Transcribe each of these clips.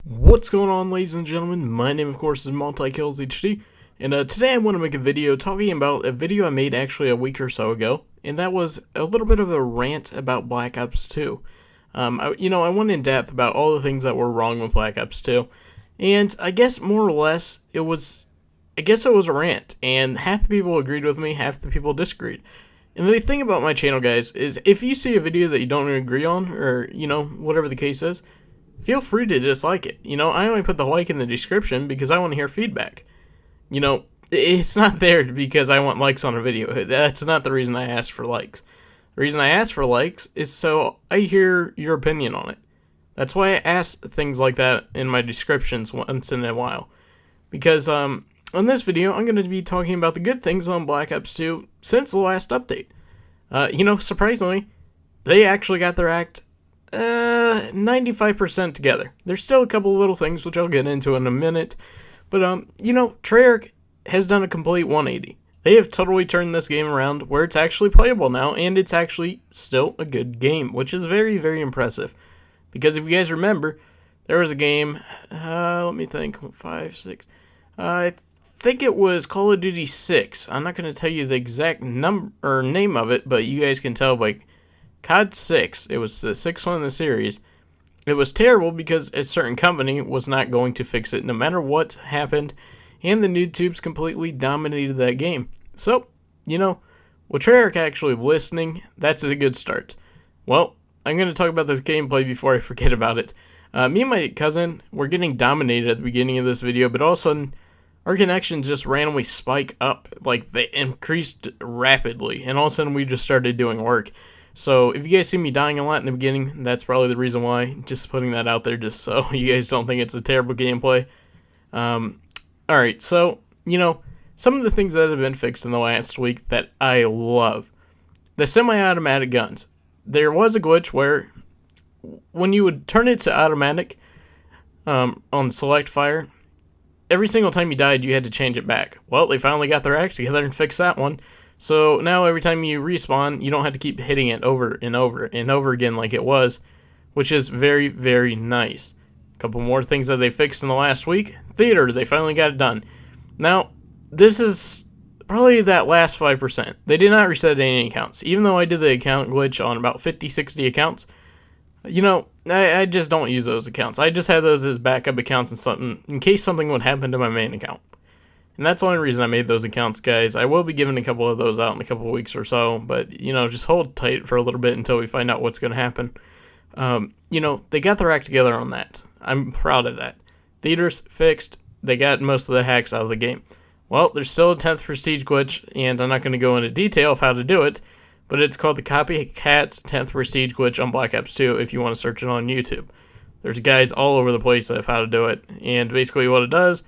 What's going on, ladies and gentlemen? My name, of course, is Multikillshd, and today I want to make a video talking about a video I made actually a week or so ago, and that was a little bit of a rant about Black Ops 2. I went in depth about all the things that were wrong with Black Ops 2, and I guess more or less it was a rant, and half the people agreed with me, half the people disagreed. And the thing about my channel, guys, is if you see a video that you don't agree on, or, whatever the case is, feel free to dislike it. I only put the like in the description because I want to hear feedback. It's not there because I want likes on a video. That's not the reason I asked for likes. The reason I asked for likes is so I hear your opinion on it. That's why I ask things like that in my descriptions once in a while. Because, on this video, I'm going to be talking about the good things on Black Ops 2 since the last update. Surprisingly, they actually got their act 95% together. There's still a couple of little things which I'll get into in a minute, but Treyarch has done a complete 180. They have totally turned this game around where it's actually playable now, and it's actually still a good game, which is very, very impressive. Because if you guys remember, there was a game, let me think, 5, 6, I think it was Call of Duty 6. I'm not going to tell you the exact number or name of it, but you guys can tell by COD 6, it was the sixth one in the series. It was terrible because a certain company was not going to fix it no matter what happened, and the noob tubes completely dominated that game. So, with Treyarch actually listening, that's a good start. Well, I'm going to talk about this gameplay before I forget about it. Me and my cousin were getting dominated at the beginning of this video, but all of a sudden, our connections just randomly spike up. Like, they increased rapidly, and all of a sudden we just started doing work. So, if you guys see me dying a lot in the beginning, that's probably the reason why. Just putting that out there just so you guys don't think it's a terrible gameplay. Alright, so, some of the things that have been fixed in the last week that I love. The semi-automatic guns. There was a glitch where, when you would turn it to automatic on select fire, every single time you died, you had to change it back. Well, they finally got their act together and fixed that one. So now every time you respawn, you don't have to keep hitting it over and over and over again like it was, which is very, very nice. A couple more things that they fixed in the last week. Theater, they finally got it done. Now, this is probably that last 5%. They did not reset any accounts. Even though I did the account glitch on about 50, 60 accounts, I just don't use those accounts. I just have those as backup accounts and something in case something would happen to my main account. And that's the only reason I made those accounts, guys. I will be giving a couple of those out in a couple of weeks or so, but, just hold tight for a little bit until we find out what's going to happen. They got their act together on that. I'm proud of that. Theaters fixed. They got most of the hacks out of the game. Well, there's still a 10th Prestige glitch, and I'm not going to go into detail of how to do it, but it's called the Copycat's 10th Prestige glitch on Black Ops 2 if you want to search it on YouTube. There's guides all over the place of how to do it, and basically what it does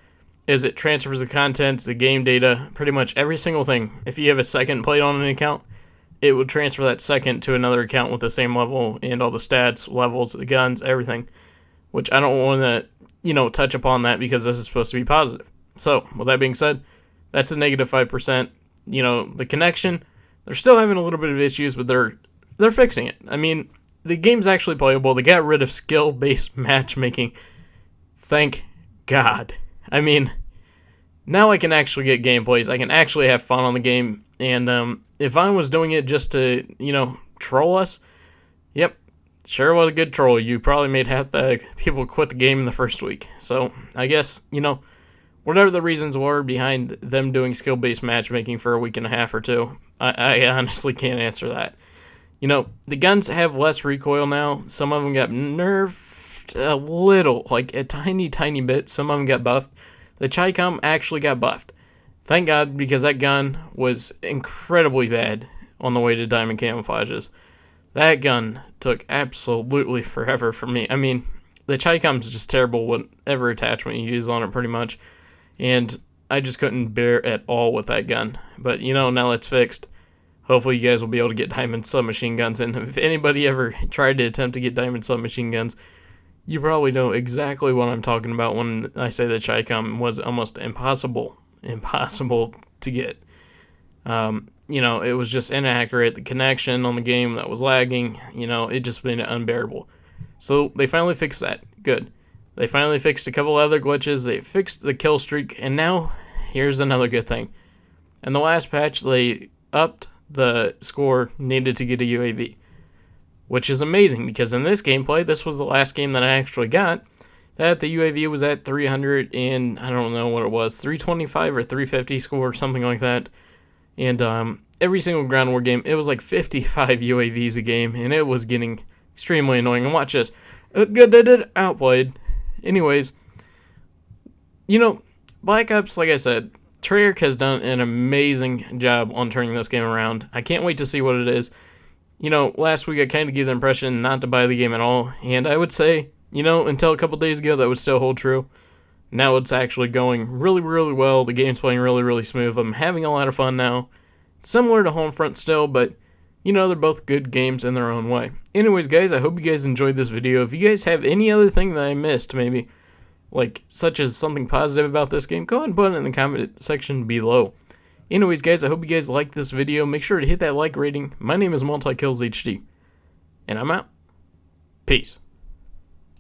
is it transfers the contents, the game data, pretty much every single thing. If you have a second played on an account, it will transfer that second to another account with the same level and all the stats, levels, the guns, everything. Which I don't want to, touch upon that because this is supposed to be positive. So, with that being said, that's the negative 5%. The connection, they're still having a little bit of issues, but they're fixing it. I mean, the game's actually playable. They got rid of skill-based matchmaking. Thank God. I mean, now I can actually get gameplays. I can actually have fun on the game. And if I was doing it just to, troll us, yep, sure was a good troll. You probably made half the people quit the game in the first week. So I guess, whatever the reasons were behind them doing skill-based matchmaking for a week and a half or two, I honestly can't answer that. The guns have less recoil now. Some of them got nerfed a little, like a tiny, tiny bit. Some of them got buffed. The Chicom actually got buffed. Thank God, because that gun was incredibly bad on the way to Diamond Camouflages. That gun took absolutely forever for me. I mean, the Chicom's just terrible whatever attachment you use on it, pretty much. And I just couldn't bear at all with that gun. But, now it's fixed. Hopefully you guys will be able to get Diamond Submachine Guns. And if anybody ever tried to attempt to get Diamond Submachine Guns, you probably know exactly what I'm talking about when I say that Chicom was almost impossible to get. It was just inaccurate. The connection on the game that was lagging, it just made it unbearable. So they finally fixed that. Good. They finally fixed a couple other glitches. They fixed the kill streak, and now here's another good thing. In the last patch, they upped the score needed to get a UAV, which is amazing because in this gameplay, this was the last game that I actually got, that the UAV was at 300 and I don't know what it was, 325 or 350 score or something like that. And every single ground war game, it was like 55 UAVs a game, and it was getting extremely annoying. And watch this. Outplayed. Anyways, Black Ops, like I said, Treyarch has done an amazing job on turning this game around. I can't wait to see what it is. Last week I kind of gave the impression not to buy the game at all, and I would say, until a couple days ago, that would still hold true. Now it's actually going really, really well. The game's playing really, really smooth. I'm having a lot of fun now. Similar to Homefront still, but, they're both good games in their own way. Anyways, guys, I hope you guys enjoyed this video. If you guys have any other thing that I missed, maybe, such as something positive about this game, go ahead and put it in the comment section below. Anyways, guys, I hope you guys liked this video. Make sure to hit that like rating. My name is Multikillshd, and I'm out. Peace.